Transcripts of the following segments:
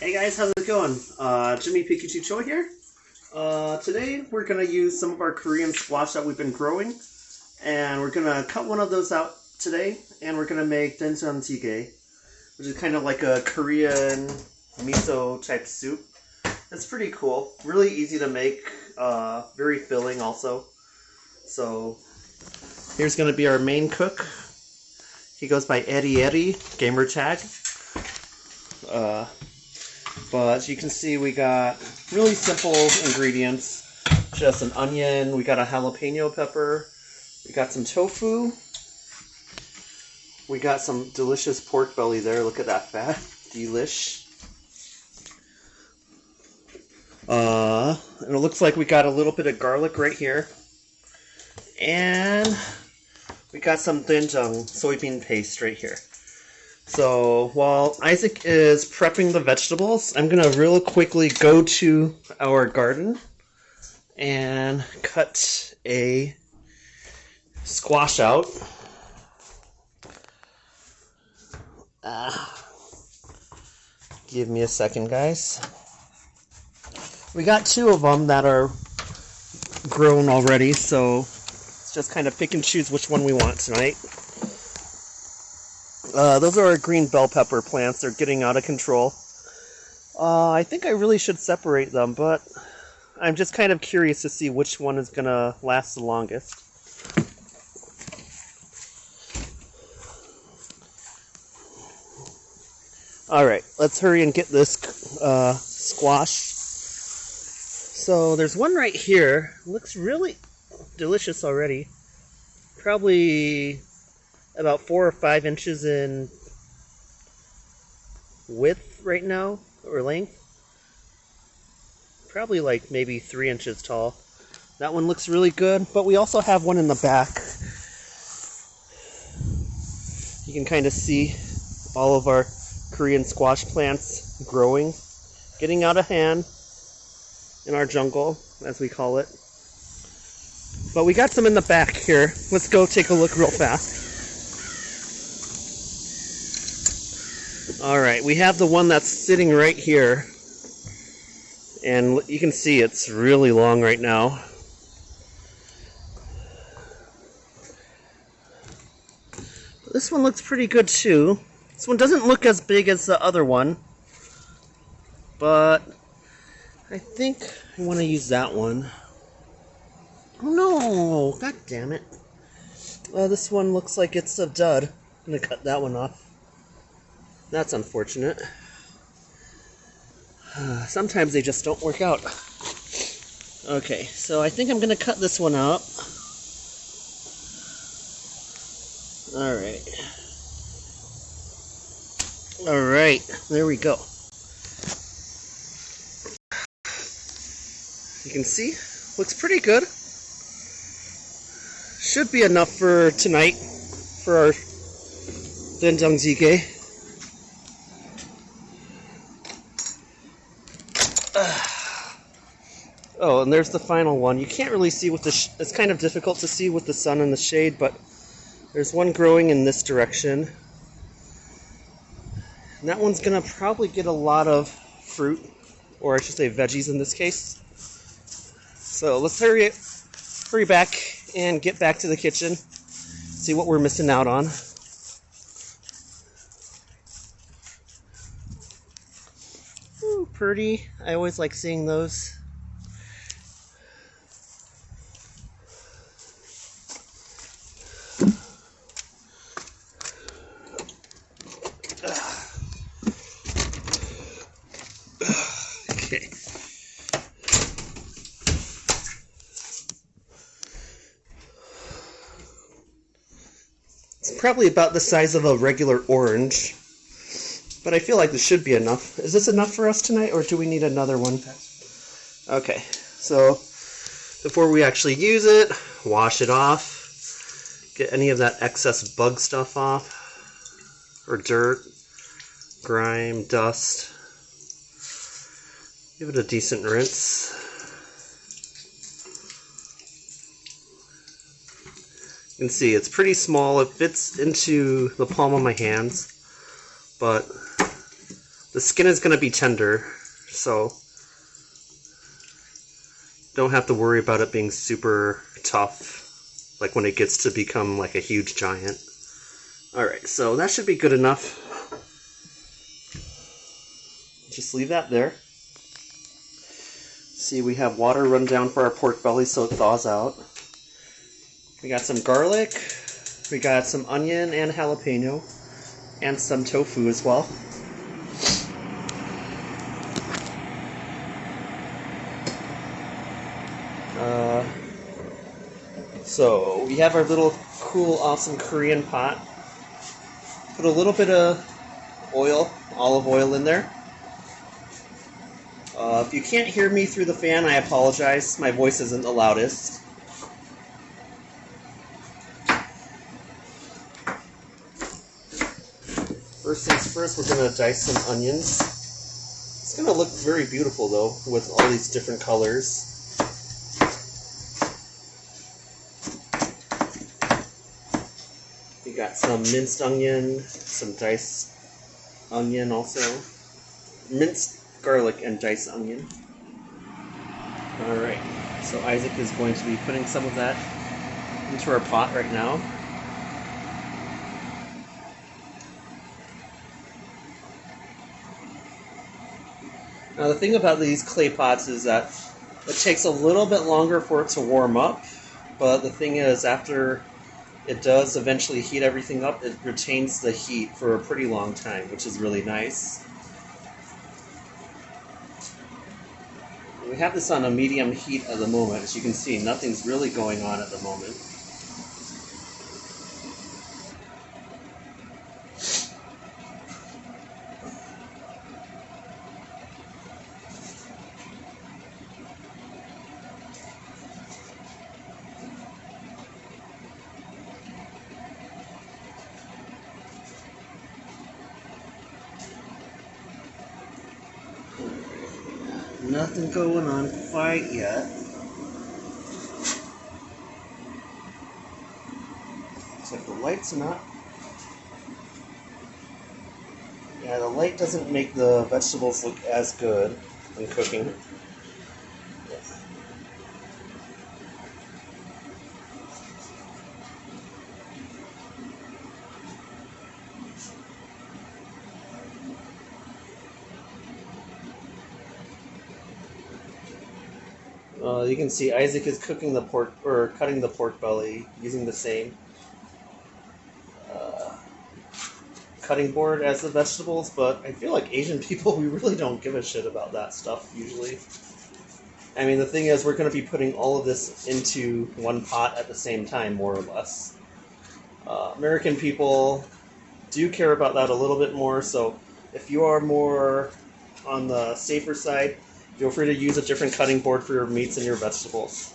Hey guys, how's it going? Jimmypikachuchoi here. Today we're going to use some of our Korean squash that we've been growing, and we're going to cut one of those out today, and we're going to make 된장찌개, which is kind of like a Korean miso type soup. It's pretty cool, really easy to make, very filling also. So here's going to be our main cook. He goes by Eddie gamer tag. But as you can see, we got really simple ingredients. Just an onion, we got a jalapeno pepper, we got some tofu, we got some delicious pork belly there. Look at that fat. Delish. And it looks like we got a little bit of garlic right here. And we got some doenjang, soybean paste right here. So while Isaac is prepping the vegetables, I'm going to real quickly go to our garden and cut a squash out. Give me a second, guys. We got two of them that are grown already, so let's just kind of pick and choose which one we want tonight. Those are our green bell pepper plants. They're getting out of control. I think I really should separate them, but I'm just kind of curious to see which one is going to last the longest. Alright, let's hurry and get this squash. So there's one right here. Looks really delicious already. Probably about 4 or 5 inches in width right now, or length. Probably like maybe 3 inches tall. That one looks really good, but we also have one in the back. You can kind of see all of our Korean squash plants growing, getting out of hand in our jungle, as we call it. But we got some in the back here. Let's go take a look real fast. Alright, we have the one that's sitting right here, and you can see it's really long right now. This one looks pretty good too. This one doesn't look as big as the other one, but I think I want to use that one. Oh no! God damn it. This one looks like it's a dud. I'm going to cut that one off. That's unfortunate. Sometimes they just don't work out. Okay, so I think I'm going to cut this one out. Alright. Alright, there we go. You can see, looks pretty good. Should be enough for tonight for our 된장찌개. Oh, and there's the final one. You can't really see with the it's kind of difficult to see with the sun and the shade, but there's one growing in this direction. And that one's gonna probably get a lot of fruit, or I should say veggies in this case. So let's hurry back and get back to the kitchen, see what we're missing out on. Ooh, pretty. I always like seeing those. Okay. It's probably about the size of a regular orange, but I feel like this should be enough. Is this enough for us tonight, or do we need another one? Okay, so before we actually use it, wash it off, get any of that excess bug stuff off, or dirt, grime, dust. Give it a decent rinse. You can see it's pretty small. It fits into the palm of my hands, but The skin is going to be tender, so don't have to worry about it being super tough, like when it gets to become like a huge giant. Alright, so that should be good enough. Just leave that there. See, we have water run down for our pork belly so it thaws out. We got some garlic, we got some onion and jalapeno, and some tofu as well. So we have our little cool, awesome Korean pot. Put a little bit of oil, olive oil in there. If you can't hear me through the fan, I apologize. My voice isn't the loudest. First things first, we're going to dice some onions. It's going to look very beautiful, though, with all these different colors. We got some minced onion, some diced onion also. Minced garlic and diced onion. Alright, so Isaac is going to be putting some of that into our pot right now. Now the thing about these clay pots is that it takes a little bit longer for it to warm up, but the thing is, after it does eventually heat everything up, it retains the heat for a pretty long time, which is really nice. We have this on a medium heat at the moment. As you can see, nothing's really going on at the moment. Nothing going on quite yet. Looks like the light's not. Yeah, the light doesn't make the vegetables look as good when cooking. You can see Isaac is cooking the pork, or cutting the pork belly using the same cutting board as the vegetables, but I feel like Asian people, we really don't give a shit about that stuff usually. I mean, the thing is, we're going to be putting all of this into one pot at the same time, more or less. American people do care about that a little bit more, so if you are more on the safer side, feel free to use a different cutting board for your meats and your vegetables.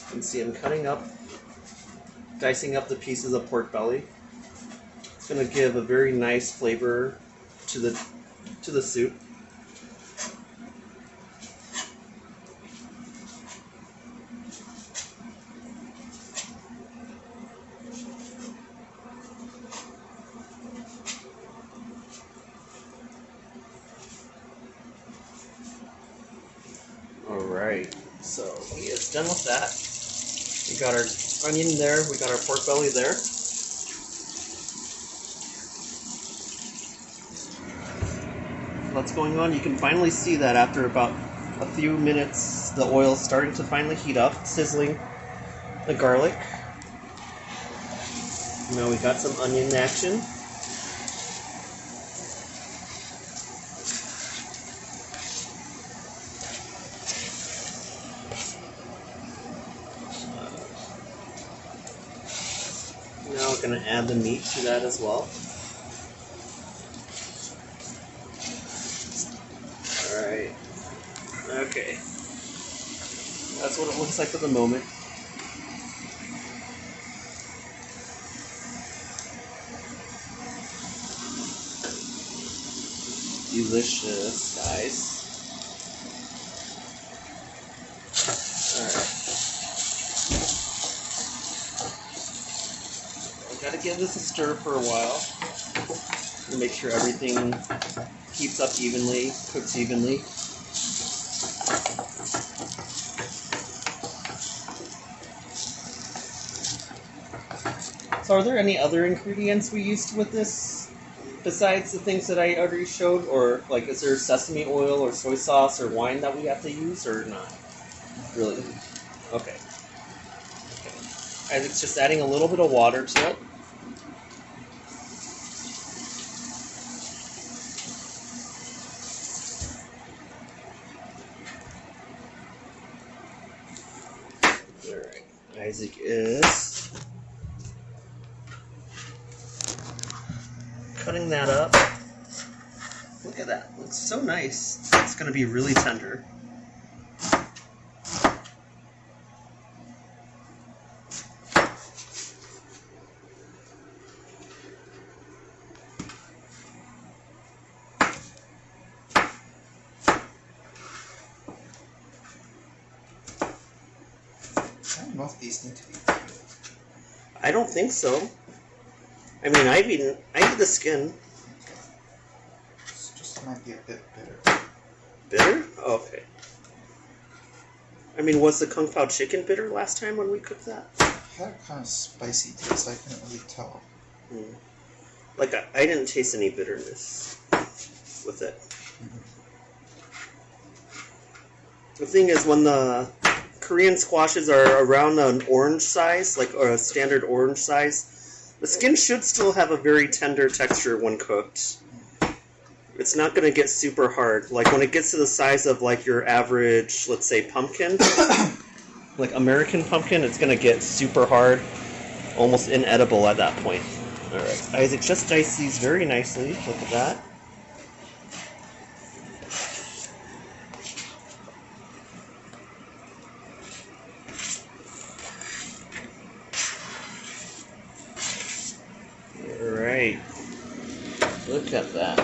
You can see I'm dicing up the pieces of pork belly. It's going to give a very nice flavor to the soup. Alright, so he is done with that. We got our onion there, we got our pork belly there. What's going on? You can finally see that after about a few minutes, the oil's starting to finally heat up, sizzling the garlic. Now we got some onion action. Now we're going to add the meat to that as well. Alright. Okay. That's what it looks like at the moment. Delicious, guys. Alright. Gotta give this a stir for a while. And make sure everything heats up evenly, cooks evenly. So are there any other ingredients we used with this besides the things that I already showed? Or like is there sesame oil or soy sauce or wine that we have to use or not? Really? Okay. Isaac's just adding a little bit of water to it. Alright. Isaac is cutting that up. Look at that. Looks so nice. It's going to be really tender. I don't know if these need to be peeled. I don't think so. I mean, I eat the skin. This just might be a bit bitter. Bitter? Oh, okay. I mean, was the Kung Pao chicken bitter last time when we cooked that? It had a kind of spicy taste. I couldn't really tell. Like, I didn't taste any bitterness with it. The thing is, when the Korean squashes are around an orange size, like or a standard orange size, the skin should still have a very tender texture when cooked. It's not going to get super hard. Like when it gets to the size of like your average, let's say pumpkin, like American pumpkin, it's going to get super hard, almost inedible at that point. Alright, Isaac just diced these very nicely. Look at that. Alright, look at that.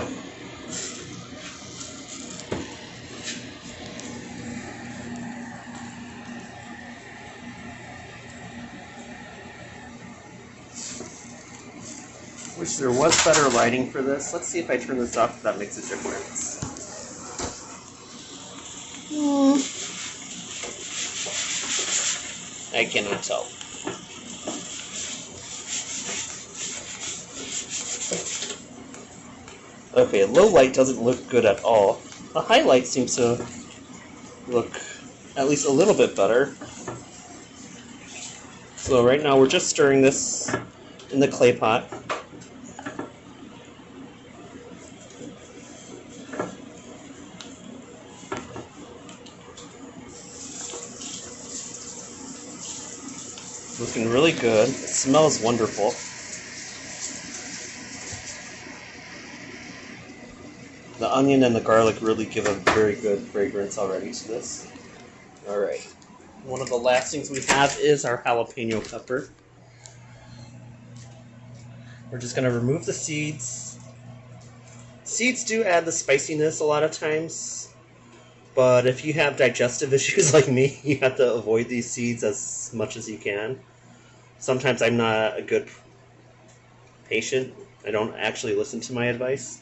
Wish there was better lighting for this. Let's see if I turn this off if that makes a difference. I cannot tell. Okay, low light doesn't look good at all. The highlight seems to look at least a little bit better. So right now we're just stirring this in the clay pot. Looking really good. It smells wonderful. The onion and the garlic really give a very good fragrance already to this. Alright. One of the last things we have is our jalapeno pepper. We're just going to remove the seeds. Seeds do add the spiciness a lot of times, but if you have digestive issues like me, you have to avoid these seeds as much as you can. Sometimes I'm not a good patient. I don't actually listen to my advice.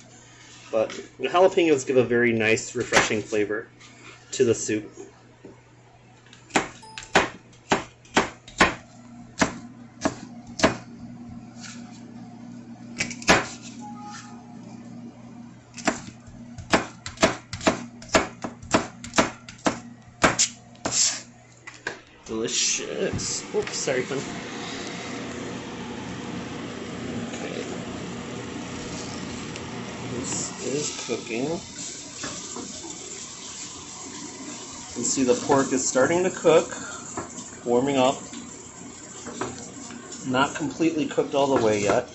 But the jalapenos give a very nice, refreshing flavor to the soup. Delicious. Oops, sorry, hun. Okay. This is cooking. You see the pork is starting to cook, warming up. Not completely cooked all the way yet.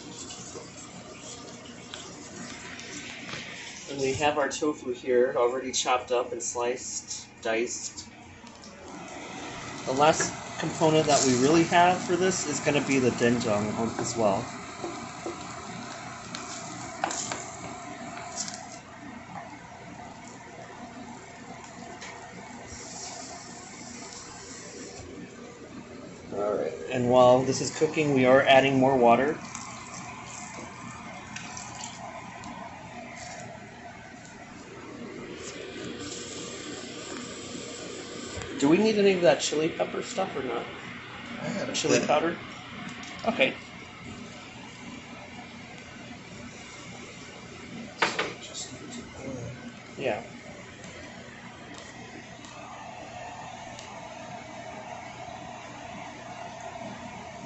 And we have our tofu here, already chopped up and sliced, diced. The last component that we really have for this is going to be the doenjang as well. Alright, and while this is cooking, we are adding more water. Do we need any of that chili pepper stuff or not? I had a Chili bit. powder? Okay. So it just needs to boil. Yeah.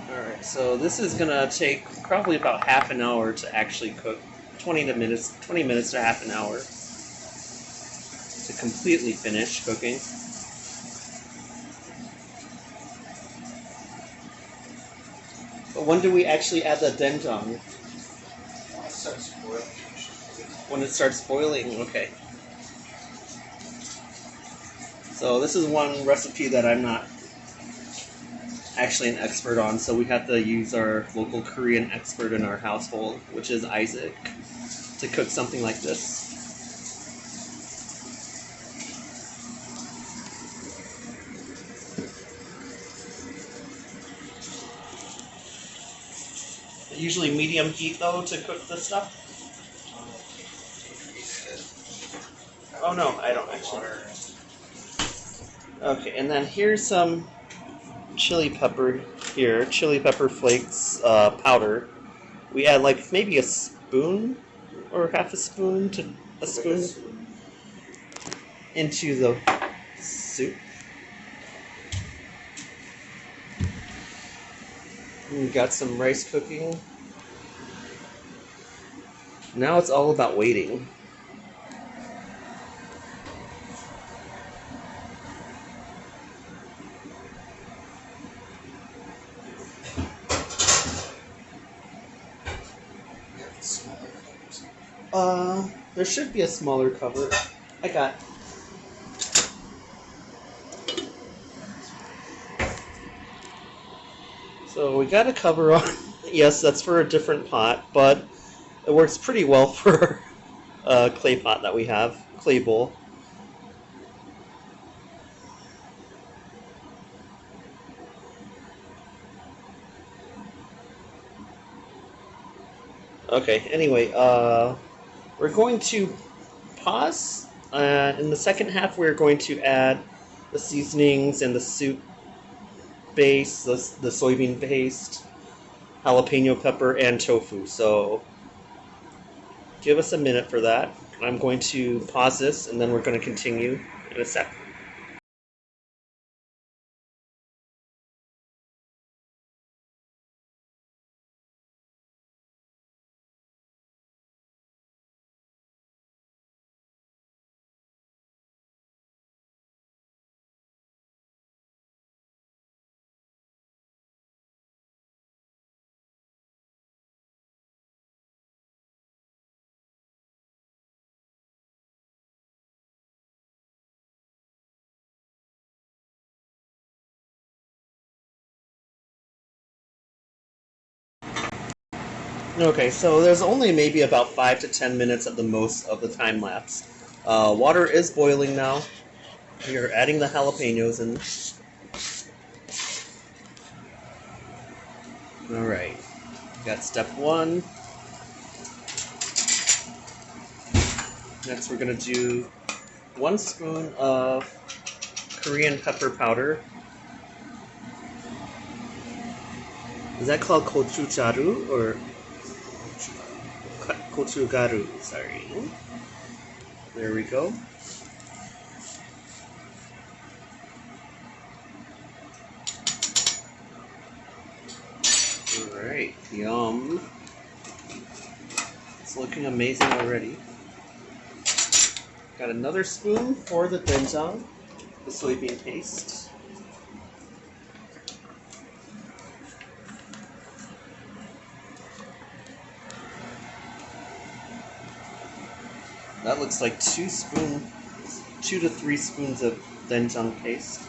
Alright, so this is gonna take probably about half an hour to actually cook. 20 minutes to half an hour to completely finish cooking. But when do we actually add the doenjang? When it starts boiling, okay. So this is one recipe that I'm not actually an expert on, so we have to use our local Korean expert in our household, which is Isaac, to cook something like this. Usually medium heat though to cook this stuff. Oh no, I don't actually. Okay, and then here's some chili pepper here, chili pepper flakes powder. We add like maybe a spoon or half a spoon to a spoon into the soup. We got some rice cooking. Now it's all about waiting. There should be a smaller cover. I got. So we got a cover on. Yes, that's for a different pot, but it works pretty well for a clay pot that we have, clay bowl. Okay, anyway, we're going to pause. In the second half, we're going to add the seasonings and the soup base, the soybean paste, jalapeno pepper, and tofu. So give us a minute for that. I'm going to pause this, and then we're going to continue in a sec. Okay, so there's only maybe about 5 to 10 minutes at the most of the time lapse. Water is boiling now. We are adding the jalapenos in. Alright, got step 1. Next we're going to do 1 spoon of Korean pepper powder. Is that called gochugaru or gochugaru? Sorry. There we go. Alright, yum. It's looking amazing already. Got another spoon for the doenjang, the soybean paste. That looks like 2 to 3 spoons of doenjang paste.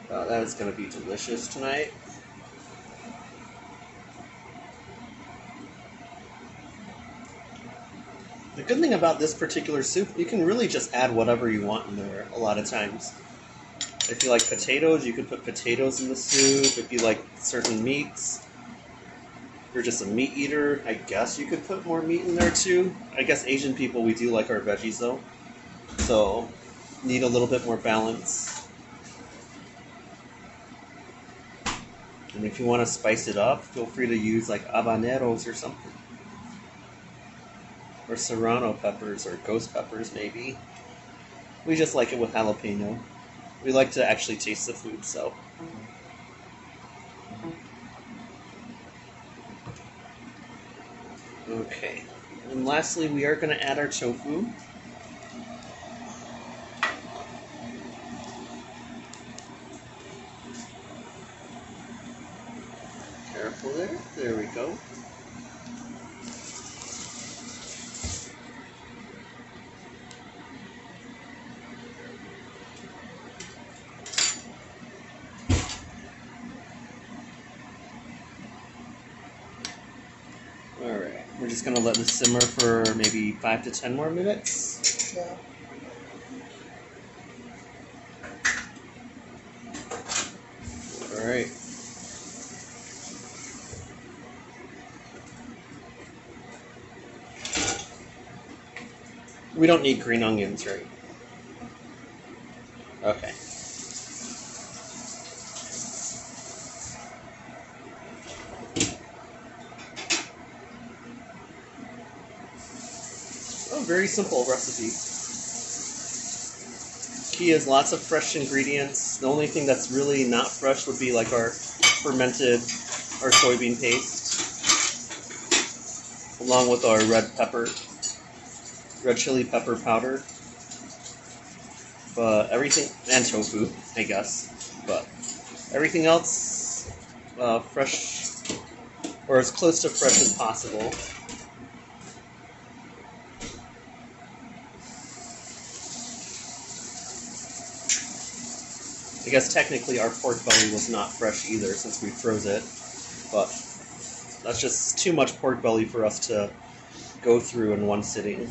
That is going to be delicious tonight. The good thing about this particular soup, you can really just add whatever you want in there a lot of times. If you like potatoes, you could put potatoes in the soup. If you like certain meats, you're just a meat eater, I guess you could put more meat in there too. I guess Asian people, we do like our veggies though. So, need a little bit more balance. And if you want to spice it up, feel free to use like habaneros or something. Or serrano peppers or ghost peppers maybe. We just like it with jalapeno. We like to actually taste the food, so. Okay. And lastly, we are going to add our tofu. Careful there. There we go. Alright, we're just going to let this simmer for maybe 5 to 10 more minutes. Yeah. Alright. We don't need green onions, right? Okay. Oh, very simple recipe. Key is lots of fresh ingredients. The only thing that's really not fresh would be like our soybean paste, along with our red chili pepper powder. But everything, and tofu, I guess. But everything else, fresh, or as close to fresh as possible. I guess technically our pork belly was not fresh either since we froze it, but that's just too much pork belly for us to go through in one sitting.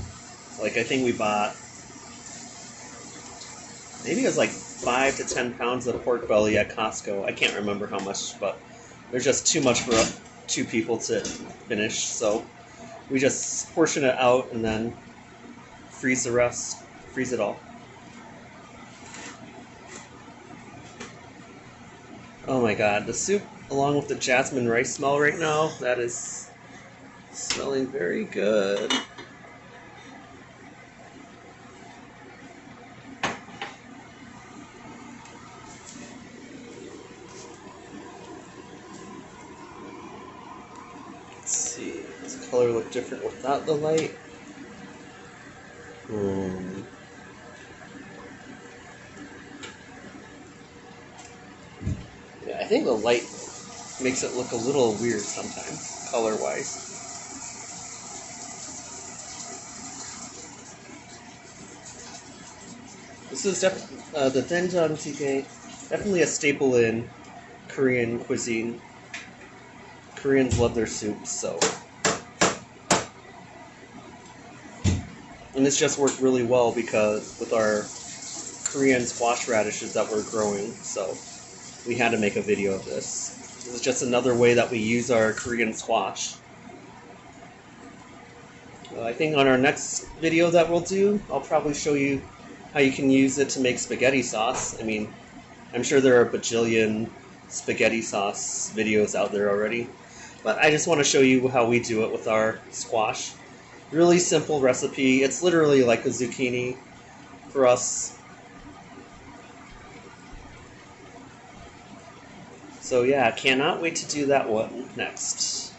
Like, I think we bought, maybe it was like 5 to 10 pounds of pork belly at Costco. I can't remember how much, but there's just too much for 2 people to finish, so we just portion it out and then freeze it all. Oh my god, the soup, along with the jasmine rice smell right now, that is smelling very good. Let's see, does the color look different without the light? I think the light makes it look a little weird sometimes, color-wise. This is the 된장찌개, definitely a staple in Korean cuisine. Koreans love their soups, so. And this just worked really well because with our Korean squash radishes that we're growing, so we had to make a video of this. This is just another way that we use our Korean squash. I think on our next video that we'll do, I'll probably show you how you can use it to make spaghetti sauce. I mean, I'm sure there are a bajillion spaghetti sauce videos out there already, but I just want to show you how we do it with our squash. Really simple recipe. It's literally like a zucchini for us. So yeah, cannot wait to do that one next.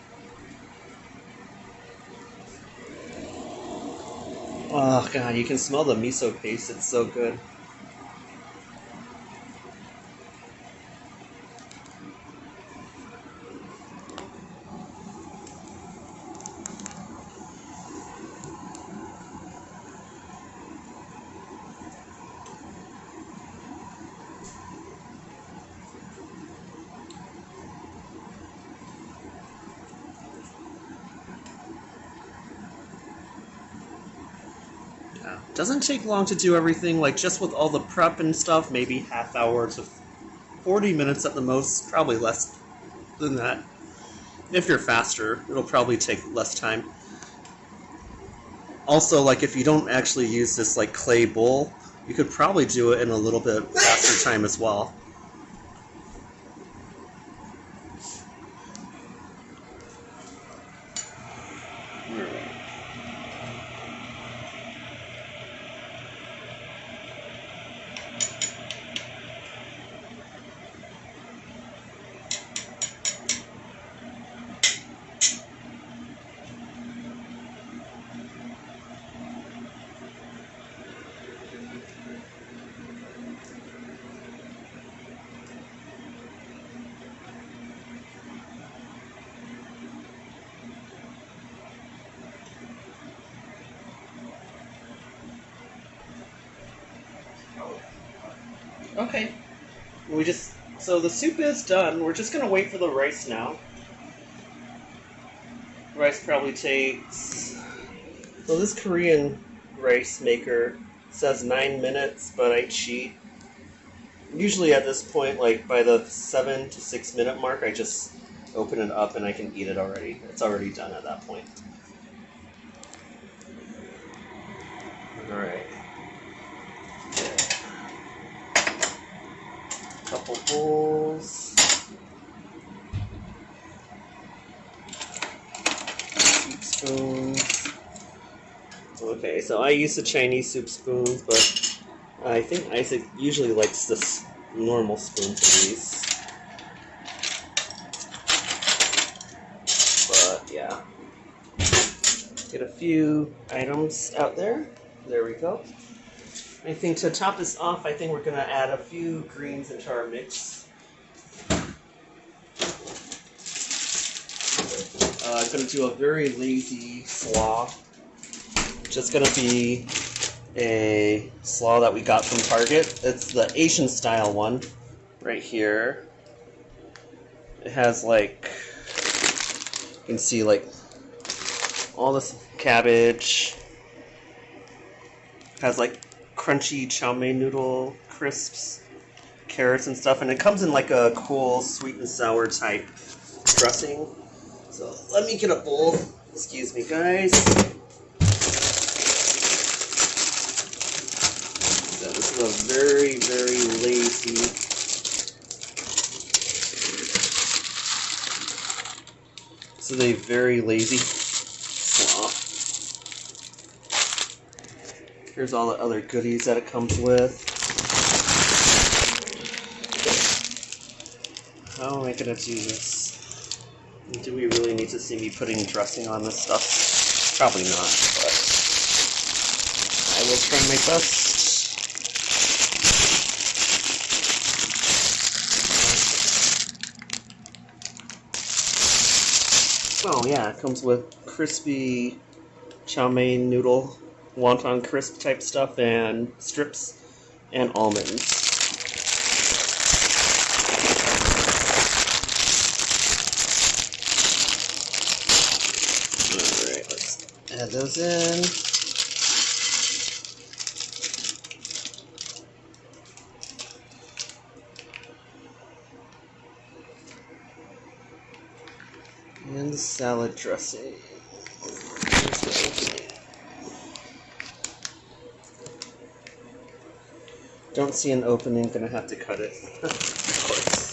Oh god, you can smell the miso paste, it's so good. Doesn't take long to do everything, like just with all the prep and stuff, maybe half hour to 40 minutes at the most, probably less than that. If you're faster, it'll probably take less time. Also, like if you don't actually use this like clay bowl, you could probably do it in a little bit faster time as well. Okay. So the soup is done. We're just gonna wait for the rice now. Rice probably takes... So this Korean rice maker says 9 minutes, but I cheat. Usually at this point, like by the 7 to 6 minute mark, I just open it up and I can eat it already. It's already done at that point. Alright. Couple bowls. Soup spoons. Okay, so I use the Chinese soup spoons, but I think Isaac usually likes this normal spoon for these. But yeah. Get a few items out there. There we go. I think to top this off, I think we're going to add a few greens into our mix. I'm going to do a very lazy slaw. Just going to be a slaw that we got from Target. It's the Asian style one right here. It has like, you can see like all this cabbage. It has like crunchy chow mein noodle crisps, carrots and stuff, and it comes in like a cool sweet and sour type dressing. So let me get a bowl. Excuse me, guys. So this is a very, very lazy slaw. Here's all the other goodies that it comes with. How am I gonna do this? Do we really need to see me putting dressing on this stuff? Probably not, but I will try my best. Oh yeah, it comes with crispy chow mein noodle, wonton crisp type stuff, and strips, and almonds. Alright, let's add those in. And the salad dressing. Don't see an opening, gonna have to cut it. Of course.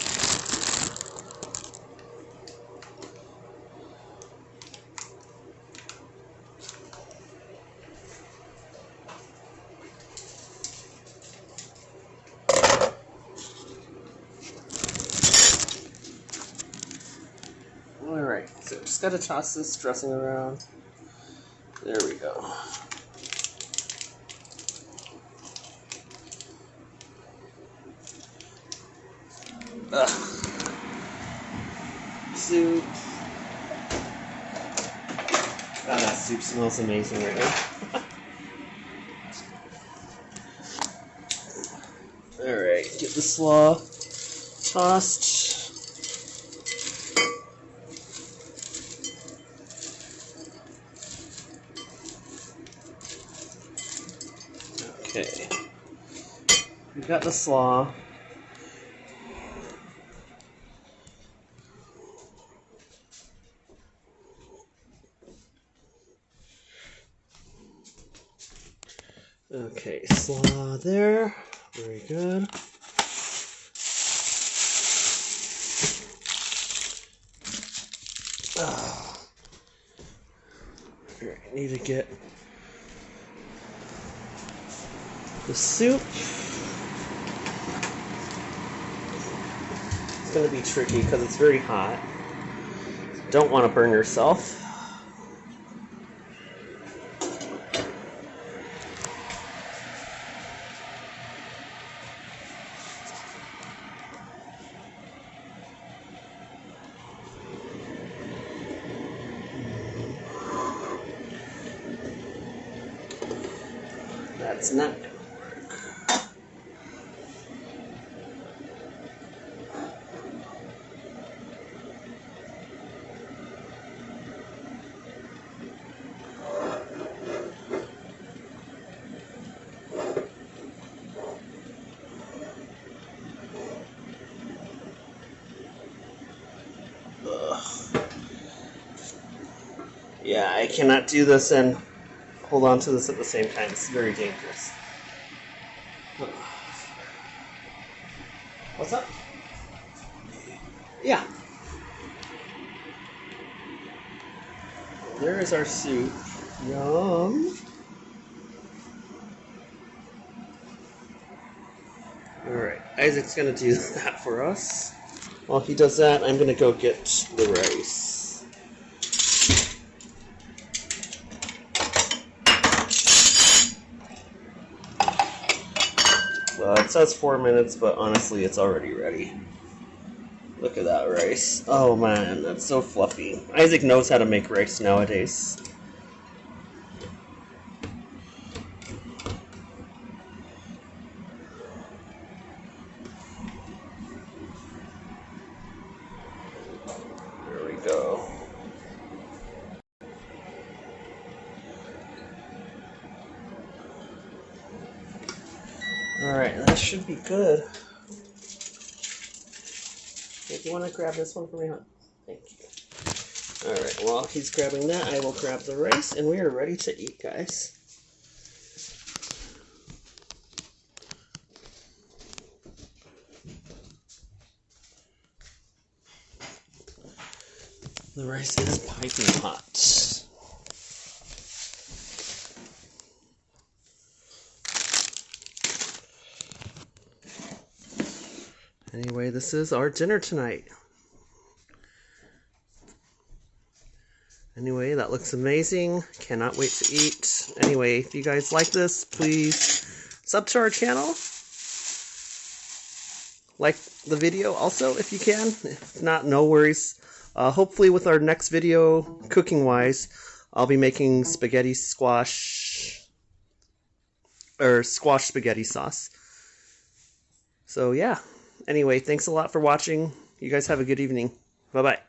Alright, so just gotta toss this dressing around. There we go. Ugh. Soup. God, that soup smells amazing right now. Alright, get the slaw tossed. Okay. We've got the slaw. Okay, slaw there. Very good. Here, I need to get the soup. It's going to be tricky because it's very hot. Don't want to burn yourself. That's not gonna work. Ugh. Yeah, I cannot do this and hold on to this at the same time. It's very dangerous. What's up? Yeah. There is our soup. Yum. Alright, Isaac's gonna do that for us. While he does that, I'm gonna go get the rice. It says 4 minutes, but honestly, it's already ready. Look at that rice. Oh man, that's so fluffy. Isaac knows how to make rice nowadays. There we go. Alright, that should be good. Hey, do you want to grab this one for me, hon? Thank you. Alright, while he's grabbing that, I will grab the rice, and we are ready to eat, guys. The rice is piping hot. Anyway, this is our dinner tonight. Anyway, that looks amazing. Cannot wait to eat. Anyway, if you guys like this, please sub to our channel. Like the video also if you can. If not, no worries. Hopefully with our next video, cooking-wise, I'll be making spaghetti squash, or squash spaghetti sauce. So yeah. Anyway, thanks a lot for watching. You guys have a good evening. Bye-bye.